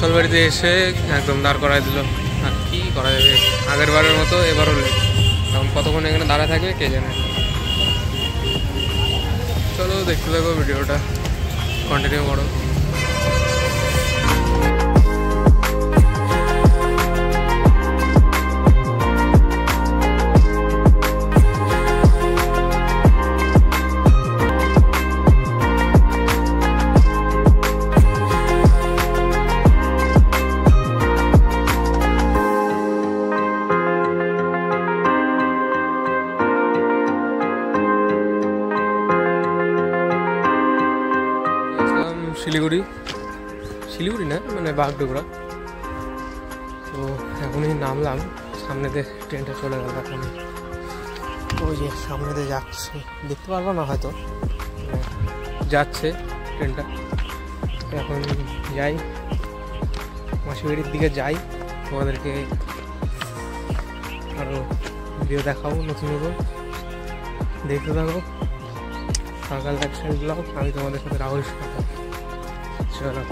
নকশালবাড়িতে এসে একদম দাঁড় করায় দিল। আর কি করা যাবে, আগের বারের মতো এবারও লেট। এখন কতক্ষণ এখানে দাঁড়ায় থাকবে কে জানে। চলো দেখতে থাকো, ভিডিওটা কন্টিনিউ করো। শিলিগুড়ি না, মানে বাগডোগরা। তো এখনই নামলাম, সামনেতে ট্রেনটা চলে গেল। এখন ওই যে সামনেতে যাচ্ছে, দেখতে পারবো না হয়তো, যাচ্ছে ট্রেনটা। এখন যাই, মাসিবাড়ির দিকে যাই, তোমাদেরকে আরও ভিডিও দেখাবো নতুন নতুন, দেখতে থাকো। সকাল লাইফস্টাইল ব্লগ, আমি তোমাদের সাথে রাহুল। চলো।